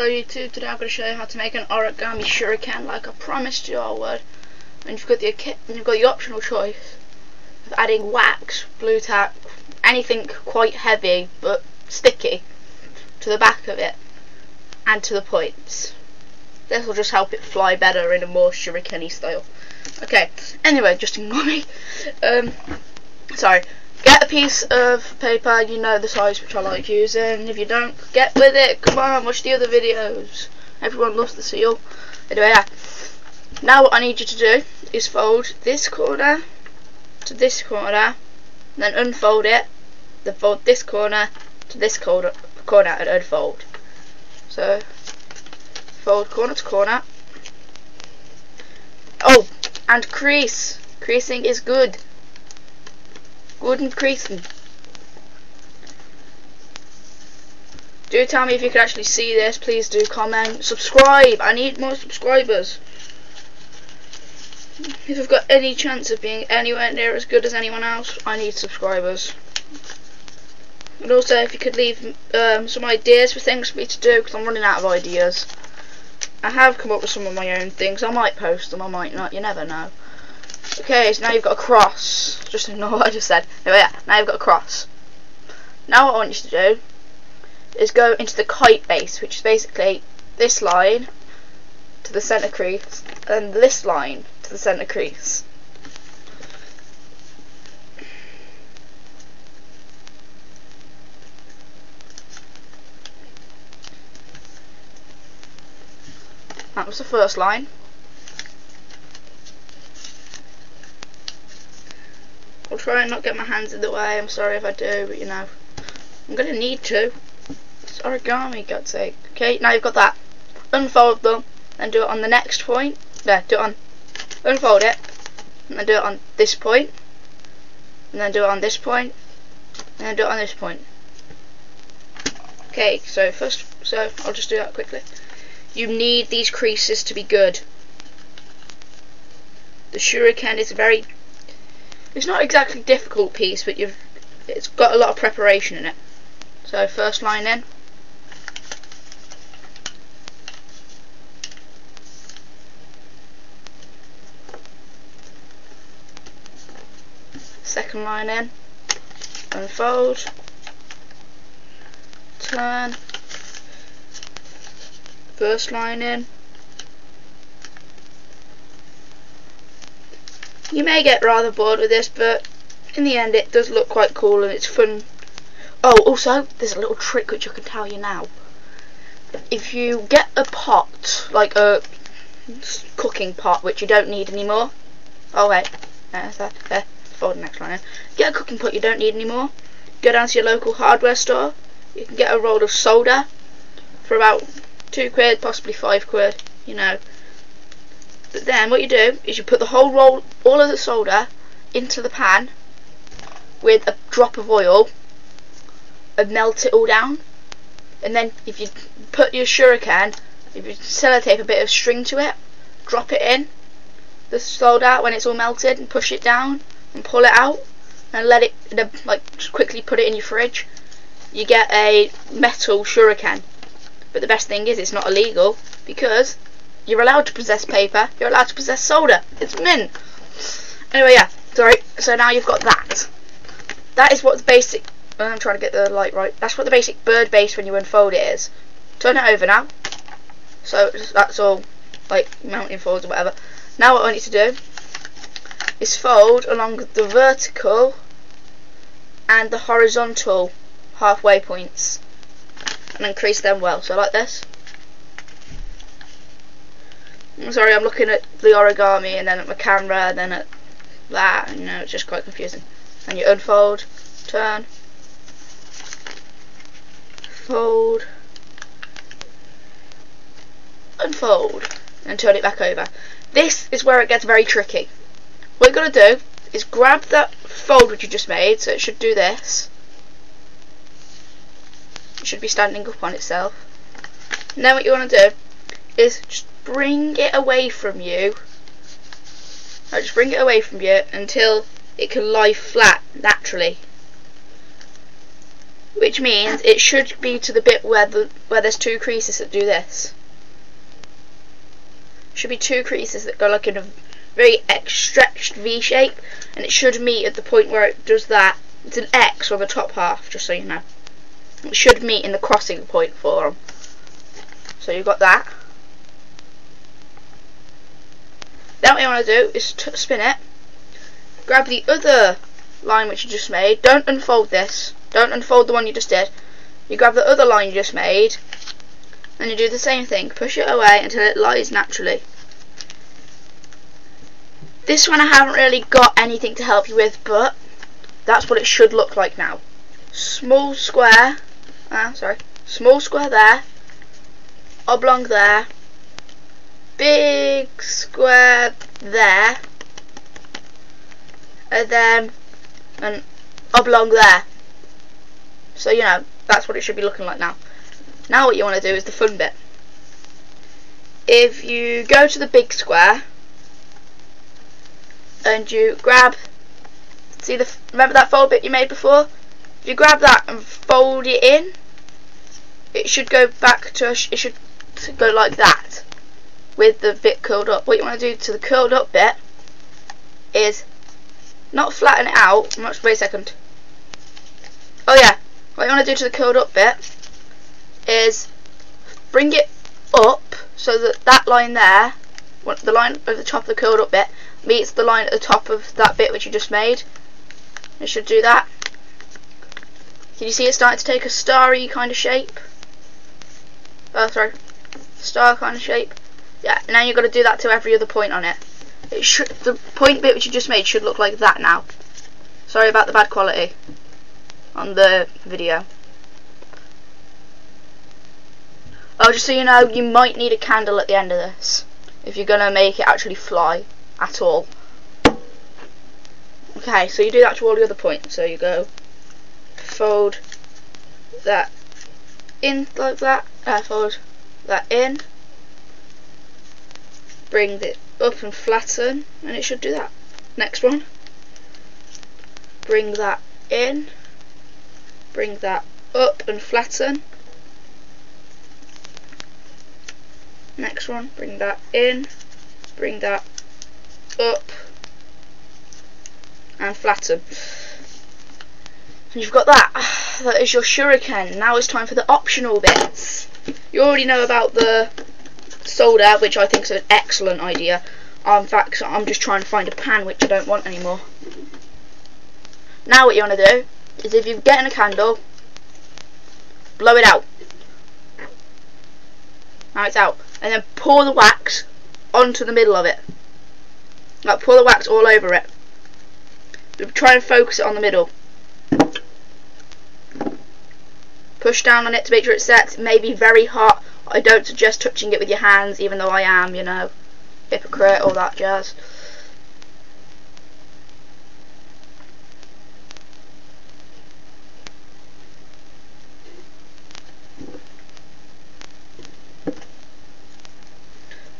Hello YouTube, today I'm going to show you how to make an origami shuriken like I promised you I would. And you've got the optional choice of adding wax, blue tack, anything quite heavy but sticky to the back of it and to the points. This will just help it fly better in a more shuriken-y style. Okay, anyway, just ignore me. Sorry. Get a piece of paper, you know the size which I like using. If you don't, get with it. Come on, watch the other videos. Everyone loves the seal. Anyway, yeah. Now what I need you to do is fold this corner to this corner, then unfold it, then fold this corner to this corner and unfold. So, fold corner to corner. Oh, and crease. Creasing is good. Good and creasing. Do tell me if you can actually see this. Please do comment. Subscribe. I need more subscribers. If I've got any chance of being anywhere near as good as anyone else, I need subscribers. And also, if you could leave some ideas for things for me to do, because I'm running out of ideas. I have come up with some of my own things. I might post them, I might not. You never know. Okay, so now you've got a cross. Just ignore what I just said. Anyway, yeah, now you've got a cross. Now what I want you to do is go into the kite base, which is basically this line to the centre crease and this line to the centre crease. That was the first line. I'll try and not get my hands in the way. I'm sorry if I do, but you know, I'm going to need to. It's origami, God's sake. Okay, now you've got that. Unfold them, then do it on the next point. There, do it on. Unfold it, and then do it on this point, and then do it on this point, and then do it on this point. Okay, so I'll just do that quickly. You need these creases to be good. The shuriken is it's not exactly difficult piece, but it's got a lot of preparation in it. So first line in. Second line in. Unfold. Turn. First line in. You may get rather bored with this, but in the end it does look quite cool and it's fun. Oh, also, there's a little trick which I can tell you now. If you get a pot, like a cooking pot, which you don't need anymore. Oh wait, there's that. There, fold the next line in. Get a cooking pot you don't need anymore. Go down to your local hardware store. You can get a roll of solder for about £2, possibly £5, you know. But then what you do is you put the whole roll, all of the solder, into the pan with a drop of oil and melt it all down. And then if you put your shuriken, if you sellotape a bit of string to it, drop it in the solder when it's all melted and push it down and pull it out and let it, just quickly put it in your fridge. You get a metal shuriken. But the best thing is it's not illegal because you're allowed to possess paper, you're allowed to possess solder. It's mint. Anyway, yeah, sorry. So now you've got that. That is what the basic, I'm trying to get the light right. That's what the basic bird base when you unfold it is. Turn it over now. So that's all like mountain folds or whatever. Now what I want you to do is fold along the vertical and the horizontal halfway points. And then crease them well. So like this. I'm sorry, I'm looking at the origami and then at my camera and then at that, you know, it's just quite confusing. And you unfold, turn, fold, unfold, and turn it back over. This is where it gets very tricky. What you've got to do is grab that fold which you just made, so it should do this. It should be standing up on itself. And then what you want to do is just bring it away from you. Just bring it away from you until it can lie flat naturally. which means it should be to the bit where there's two creases that do this. Should be two creases that go like in a very stretched V shape, and it should meet at the point where it does that. It's an X on the top half, just so you know. It should meet in the crossing point for them. So you've got that. Then what you want to do is spin it. Grab the other line which you just made. Don't unfold this. Don't unfold the one you just did. You grab the other line you just made, and you do the same thing. Push it away until it lies naturally. This one I haven't really got anything to help you with, but that's what it should look like now. Small square. Small square there. Oblong there. Big square there. And then an oblong there. So you know, that's what it should be looking like now. Now what you want to do is the fun bit. If you go to the big square and you grab, remember that fold bit you made before? If you grab that and fold it in, it should go back to, it should go like that with the bit curled up. What you want to do to the curled up bit is not flatten it out. Wait a second. Oh yeah, what you want to do to the curled up bit is bring it up so that that line there, the line over the top of the curled up bit, meets the line at the top of that bit which you just made. It should do that. Can you see it starting to take a starry kind of shape? Star kind of shape. Yeah, now you've got to do that to every other point on it. It should, the point bit which you just made should look like that now. Sorry about the bad quality on the video. Oh, just so you know, you might need a candle at the end of this if you're going to make it actually fly at all. Okay, so you do that to all the other points. So you go fold that in like that, fold that in, bring it up and flatten, and it should do that. Next one, bring that in, bring that up and flatten. Next one, bring that in, bring that up and flatten. And you've got that. That is your shuriken. Now it's time for the optional bits. You already know about the solder, which I think is an excellent idea. In fact, I'm just trying to find a pan which I don't want anymore. Now what you want to do is, if you're getting a candle, blow it out. Now it's out. And then pour the wax onto the middle of it. Like, pour the wax all over it. Try and focus it on the middle. Push down on it to make sure it sets. It may be very hot. I don't suggest touching it with your hands, even though I am, you know, hypocrite, all that jazz.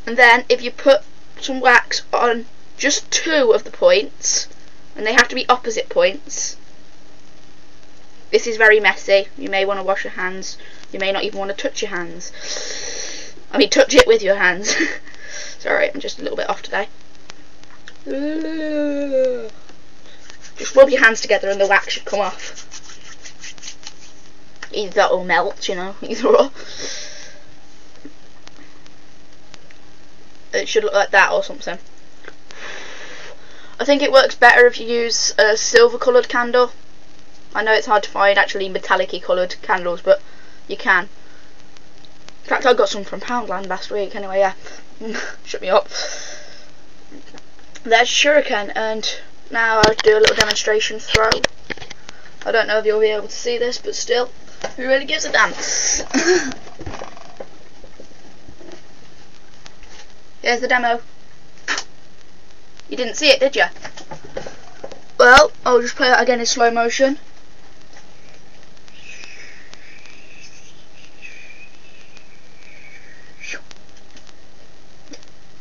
And then if you put some wax on just 2 of the points, and they have to be opposite points. This is very messy. You may want to wash your hands. You may not even want to touch your hands. I mean, touch it with your hands. Sorry, I'm just a little bit off today. Just rub your hands together and the wax should come off. Either that or melt, you know, either or. It should look like that or something. I think it works better if you use a silver coloured candle. I know it's hard to find actually metallic-y coloured candles, but you can. In fact, I got some from Poundland last week. Anyway, yeah. Shut me up. There's shuriken, and now I'll do a little demonstration throw. I don't know if you'll be able to see this, but still, who really gives a dance? Here's the demo. You didn't see it, did you? Well, I'll just play it again in slow motion.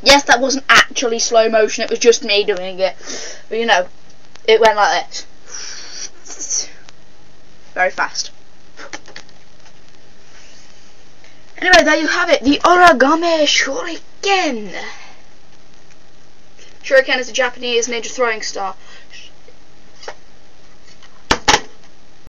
Yes, that wasn't actually slow motion, it was just me doing it. But you know, it went like this. Very fast. Anyway, there you have it, the origami shuriken. Shuriken is a Japanese ninja throwing star.